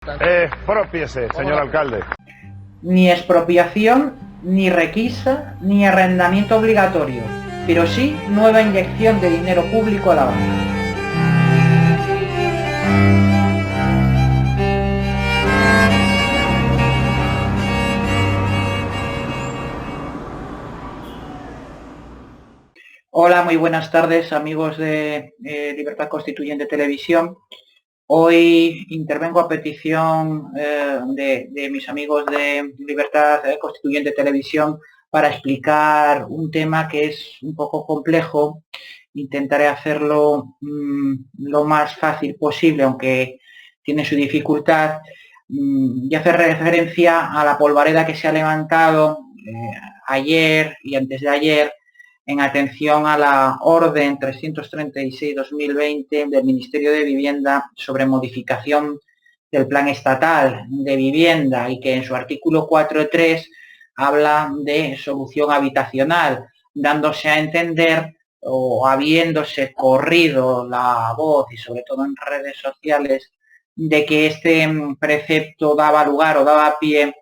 Expropiese, señor alcalde. Ni expropiación, ni requisa, ni arrendamiento obligatorio, pero sí nueva inyección de dinero público a la banca. Hola, muy buenas tardes, amigos de Libertad Constituyente Televisión. Hoy intervengo a petición de mis amigos de Libertad Constituyente Televisión para explicar un tema que es un poco complejo. Intentaré hacerlo lo más fácil posible, aunque tiene su dificultad, y hacer referencia a la polvareda que se ha levantado ayer y antes de ayer en atención a la Orden 336/2020 del Ministerio de Vivienda sobre modificación del Plan Estatal de Vivienda y que en su artículo 4.3 habla de solución habitacional, dándose a entender o habiéndose corrido la voz y sobre todo en redes sociales de que este precepto daba lugar o daba pie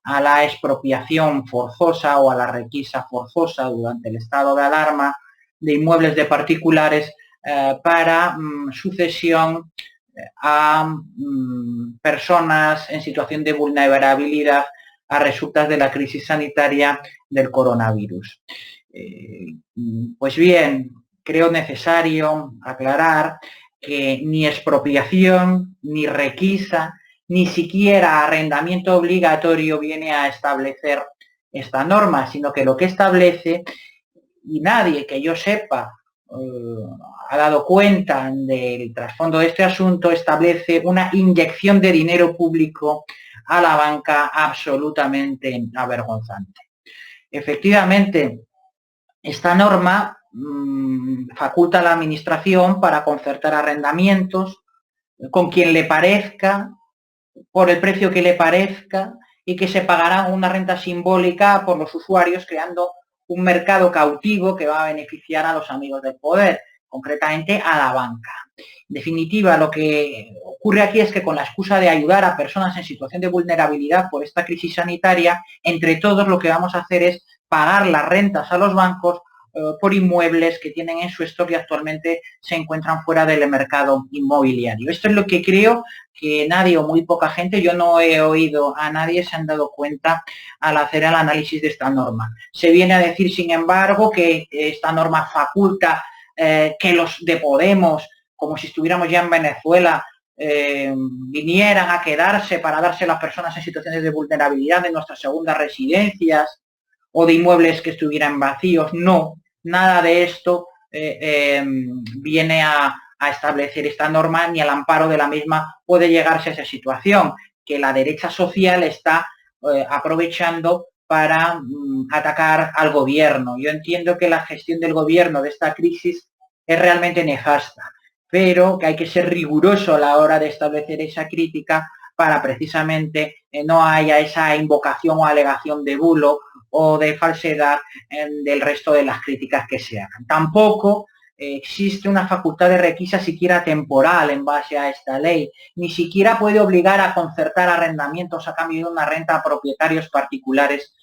a la expropiación forzosa o a la requisa forzosa durante el estado de alarma de inmuebles de particulares para sucesión a personas en situación de vulnerabilidad a resultas de la crisis sanitaria del coronavirus. Pues bien, creo necesario aclarar que ni expropiación, ni requisa, ni siquiera arrendamiento obligatorio viene a establecer esta norma, sino que lo que establece, y nadie que yo sepa ha dado cuenta del trasfondo de este asunto, establece una inyección de dinero público a la banca absolutamente avergonzante. Efectivamente, esta norma faculta a la administración para concertar arrendamientos con quien le parezca, por el precio que le parezca, y que se pagará una renta simbólica por los usuarios, creando un mercado cautivo que va a beneficiar a los amigos del poder, concretamente a la banca. En definitiva, lo que ocurre aquí es que con la excusa de ayudar a personas en situación de vulnerabilidad por esta crisis sanitaria, entre todos lo que vamos a hacer es pagar las rentas a los bancos por inmuebles que tienen en su stock y actualmente se encuentran fuera del mercado inmobiliario. Esto es lo que creo que nadie o muy poca gente, yo no he oído a nadie, se han dado cuenta al hacer el análisis de esta norma. Se viene a decir, sin embargo, que esta norma faculta que los de Podemos, como si estuviéramos ya en Venezuela, vinieran a quedarse para darse a las personas en situaciones de vulnerabilidad de nuestras segundas residencias o de inmuebles que estuvieran vacíos. No, nada de esto viene a establecer esta norma, ni al amparo de la misma puede llegarse a esa situación, que la derecha social está aprovechando para atacar al gobierno. Yo entiendo que la gestión del gobierno de esta crisis es realmente nefasta, pero que hay que ser riguroso a la hora de establecer esa crítica para precisamente no haya esa invocación o alegación de bulo o de falsedad del resto de las críticas que se hagan. Tampoco existe una facultad de requisa siquiera temporal en base a esta ley, ni siquiera puede obligar a concertar arrendamientos a cambio de una renta a propietarios particulares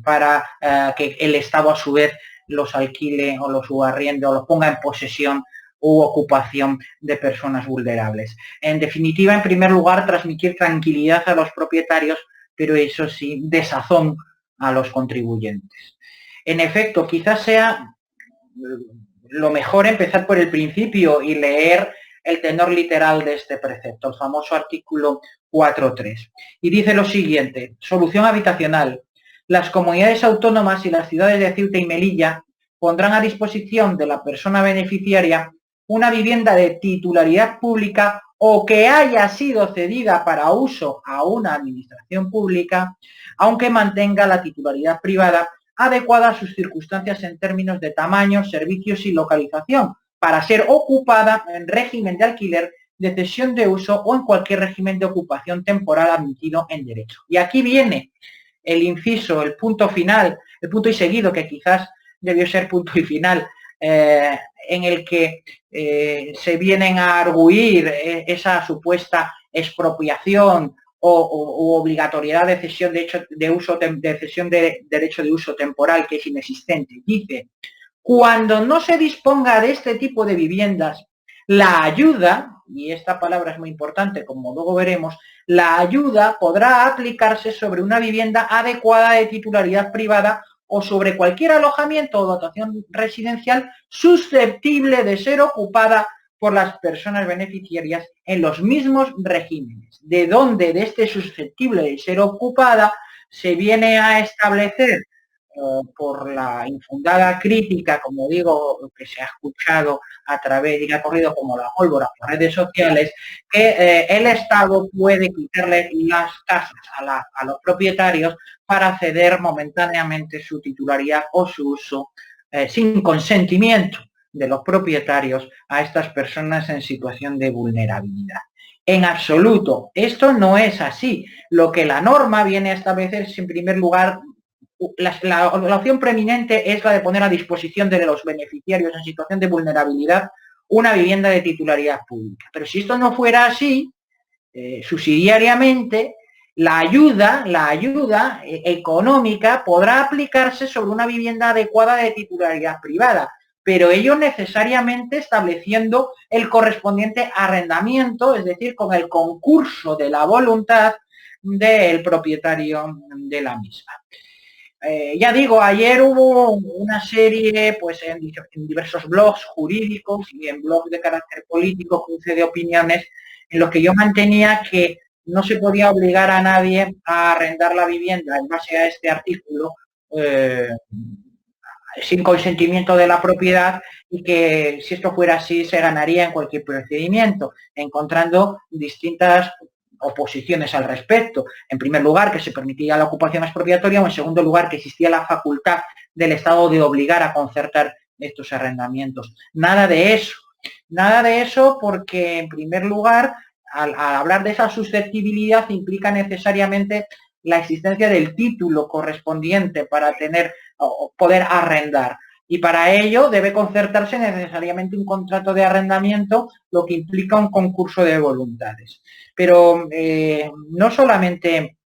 para que el Estado a su vez los alquile o los subarriende o los ponga en posesión u ocupación de personas vulnerables. En definitiva, en primer lugar, transmitir tranquilidad a los propietarios, pero eso sí, desazón a los contribuyentes. En efecto, quizás sea lo mejor empezar por el principio y leer el tenor literal de este precepto, el famoso artículo 4.3. Y dice lo siguiente: solución habitacional. Las comunidades autónomas y las ciudades de Ceuta y Melilla pondrán a disposición de la persona beneficiaria una vivienda de titularidad pública o que haya sido cedida para uso a una administración pública, aunque mantenga la titularidad privada adecuada a sus circunstancias en términos de tamaño, servicios y localización, para ser ocupada en régimen de alquiler, de cesión de uso o en cualquier régimen de ocupación temporal admitido en derecho. Y aquí viene el inciso, el punto final, el punto y seguido, que quizás debió ser punto y final, en el que se vienen a arguir esa supuesta expropiación o obligatoriedad de cesión de cesión de derecho de uso temporal, que es inexistente. Dice: cuando no se disponga de este tipo de viviendas, la ayuda, y esta palabra es muy importante, como luego veremos, la ayuda podrá aplicarse sobre una vivienda adecuada de titularidad privada o sobre cualquier alojamiento o dotación residencial susceptible de ser ocupada por las personas beneficiarias en los mismos regímenes. De donde de este susceptible de ser ocupada se viene a establecer por la infundada crítica, como digo, que se ha escuchado a través y que ha corrido como la pólvora por redes sociales, que el Estado puede quitarle las casas a los propietarios para ceder momentáneamente su titularidad o su uso sin consentimiento de los propietarios a estas personas en situación de vulnerabilidad. En absoluto, esto no es así. Lo que la norma viene a establecer es, en primer lugar, la opción preeminente es la de poner a disposición de los beneficiarios en situación de vulnerabilidad una vivienda de titularidad pública. Pero si esto no fuera así, subsidiariamente, la ayuda económica podrá aplicarse sobre una vivienda adecuada de titularidad privada, pero ello necesariamente estableciendo el correspondiente arrendamiento, es decir, con el concurso de la voluntad del propietario de la misma. Ya digo, ayer hubo una serie, pues en diversos blogs jurídicos y en blogs de carácter político, cruce de opiniones, en los que yo mantenía que no se podía obligar a nadie a arrendar la vivienda en base a este artículo sin consentimiento de la propiedad, y que si esto fuera así se ganaría en cualquier procedimiento, encontrando distintas oposiciones al respecto. En primer lugar, que se permitía la ocupación expropiatoria, o en segundo lugar, que existía la facultad del Estado de obligar a concertar estos arrendamientos. Nada de eso, porque en primer lugar, al hablar de esa susceptibilidad, implica necesariamente la existencia del título correspondiente para poder arrendar. Y para ello debe concertarse necesariamente un contrato de arrendamiento, lo que implica un concurso de voluntades. Pero no solamente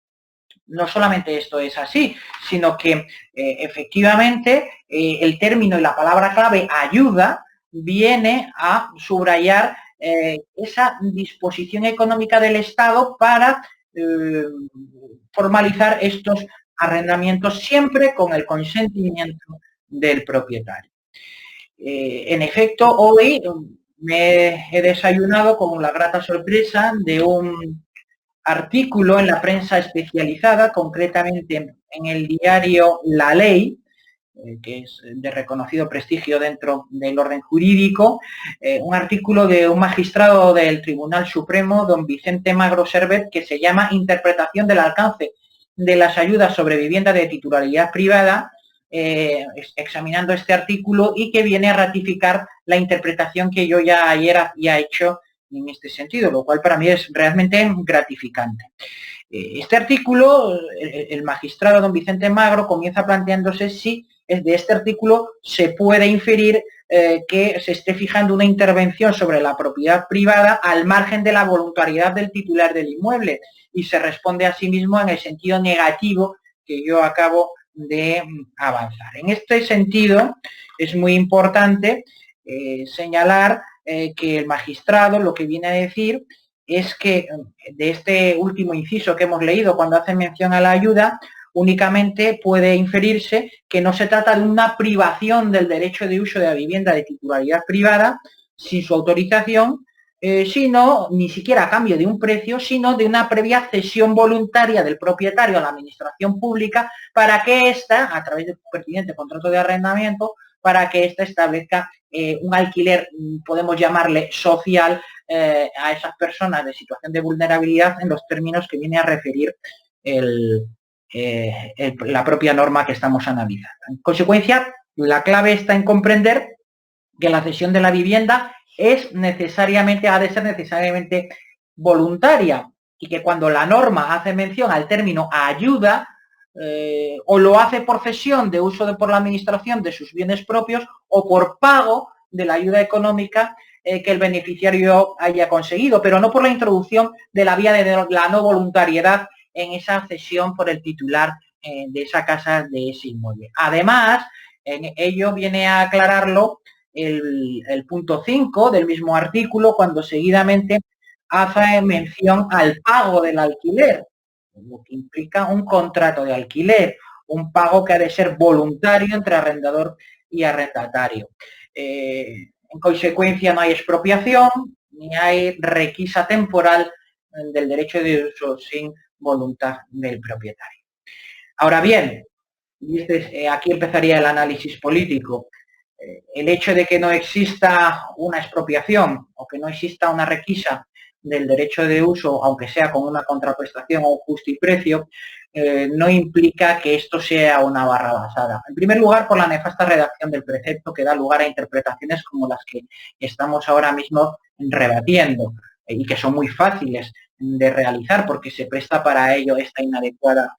esto es así, sino que efectivamente el término y la palabra clave ayuda viene a subrayar esa disposición económica del Estado para formalizar estos arrendamientos, siempre con el consentimiento del propietario. En efecto, hoy me he desayunado con la grata sorpresa de un artículo en la prensa especializada, concretamente en el diario La Ley, que es de reconocido prestigio dentro del orden jurídico, un artículo de un magistrado del Tribunal Supremo, don Vicente Magro Servet, que se llama Interpretación del alcance de las ayudas sobre vivienda de titularidad privada, examinando este artículo, y que viene a ratificar la interpretación que yo ya ayer había hecho en este sentido, lo cual para mí es realmente gratificante. Este artículo, el magistrado don Vicente Magro comienza planteándose si de este artículo se puede inferir que se esté fijando una intervención sobre la propiedad privada al margen de la voluntariedad del titular del inmueble, y se responde a sí mismo en el sentido negativo que yo acabo de avanzar. En este sentido, es muy importante señalar que el magistrado lo que viene a decir es que de este último inciso que hemos leído, cuando hace mención a la ayuda, únicamente puede inferirse que no se trata de una privación del derecho de uso de la vivienda de titularidad privada sin su autorización, sino ni siquiera a cambio de un precio, sino de una previa cesión voluntaria del propietario a la administración pública para que ésta, a través del pertinente contrato de arrendamiento, para que ésta establezca un alquiler, podemos llamarle social, a esas personas de situación de vulnerabilidad en los términos que viene a referir la propia norma que estamos analizando. En consecuencia, la clave está en comprender que la cesión de la vivienda ha de ser necesariamente voluntaria, y que cuando la norma hace mención al término ayuda, o lo hace por cesión de uso por la administración de sus bienes propios, o por pago de la ayuda económica, que el beneficiario haya conseguido, pero no por la introducción de la vía de la no voluntariedad en esa cesión por el titular de esa casa, de ese inmueble. Además, en ello viene a aclararlo el punto 5 del mismo artículo, cuando seguidamente hace mención al pago del alquiler, lo que implica un contrato de alquiler, un pago que ha de ser voluntario entre arrendador y arrendatario. En consecuencia, no hay expropiación ni hay requisa temporal del derecho de uso sin voluntad del propietario. Ahora bien, y aquí empezaría el análisis político. El hecho de que no exista una expropiación o que no exista una requisa del derecho de uso, aunque sea con una contraprestación o justo y precio, no implica que esto sea una barra basada. En primer lugar, por la nefasta redacción del precepto, que da lugar a interpretaciones como las que estamos ahora mismo rebatiendo y que son muy fáciles de realizar porque se presta para ello esta inadecuada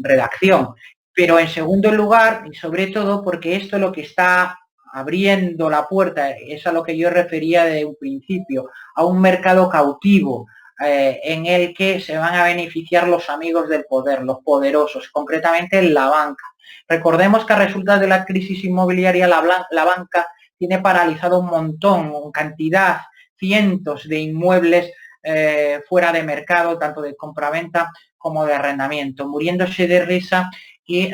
redacción. Pero en segundo lugar, y sobre todo porque esto lo que está abriendo la puerta es a lo que yo refería de un principio, a un mercado cautivo en el que se van a beneficiar los amigos del poder, los poderosos, concretamente la banca. Recordemos que a resultas de la crisis inmobiliaria la banca tiene paralizado un montón, cantidad, cientos de inmuebles fuera de mercado, tanto de compraventa como de arrendamiento, muriéndose de risa y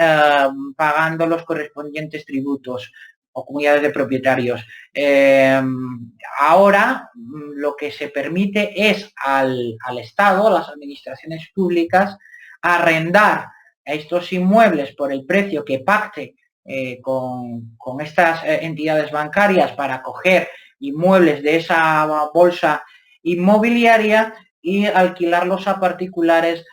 pagando los correspondientes tributos o comunidades de propietarios. Ahora lo que se permite es al Estado, a las administraciones públicas, arrendar a estos inmuebles por el precio que pacte con estas entidades bancarias para acoger inmuebles de esa bolsa inmobiliaria y alquilarlos a particulares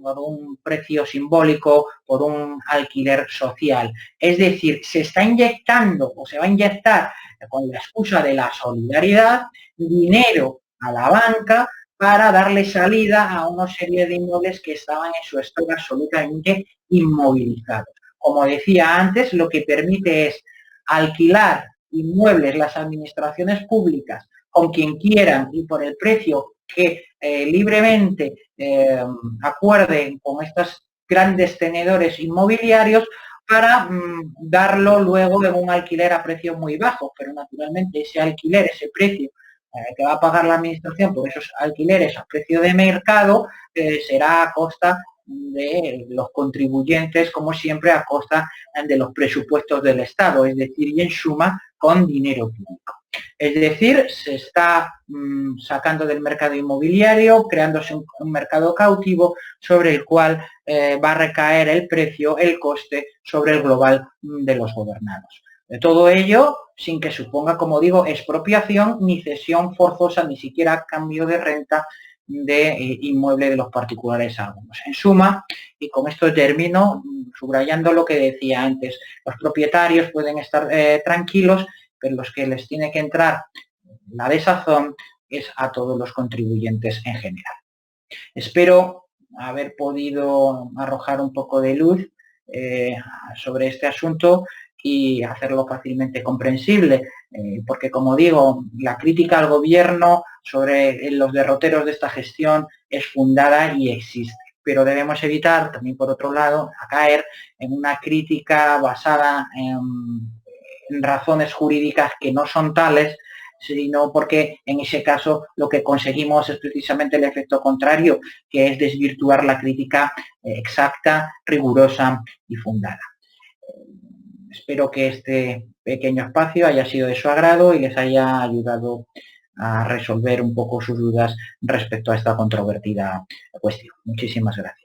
por un precio simbólico, por un alquiler social. Es decir, se está inyectando o se va a inyectar con la excusa de la solidaridad dinero a la banca para darle salida a una serie de inmuebles que estaban en su stock absolutamente inmovilizados. Como decía antes, lo que permite es alquilar inmuebles las administraciones públicas con quien quieran y por el precio que libremente acuerden con estos grandes tenedores inmobiliarios para darlo luego en un alquiler a precios muy bajos, pero naturalmente ese alquiler, ese precio que va a pagar la administración por esos alquileres a precio de mercado será a costa de los contribuyentes, como siempre, a costa de los presupuestos del Estado, es decir, y en suma, con dinero público. Es decir, se está sacando del mercado inmobiliario, creándose un mercado cautivo sobre el cual va a recaer el precio, el coste sobre el global de los gobernados. De todo ello, sin que suponga, como digo, expropiación ni cesión forzosa, ni siquiera cambio de renta de inmueble de los particulares a algunos. En suma, y con esto termino, subrayando lo que decía antes, los propietarios pueden estar tranquilos, pero los que les tiene que entrar la desazón es a todos los contribuyentes en general. Espero haber podido arrojar un poco de luz sobre este asunto y hacerlo fácilmente comprensible, porque como digo, la crítica al gobierno sobre los derroteros de esta gestión es fundada y existe, pero debemos evitar también, por otro lado, a caer en una crítica basada en razones jurídicas que no son tales, sino porque en ese caso lo que conseguimos es precisamente el efecto contrario, que es desvirtuar la crítica exacta, rigurosa y fundada. Espero que este pequeño espacio haya sido de su agrado y les haya ayudado a resolver un poco sus dudas respecto a esta controvertida cuestión. Muchísimas gracias.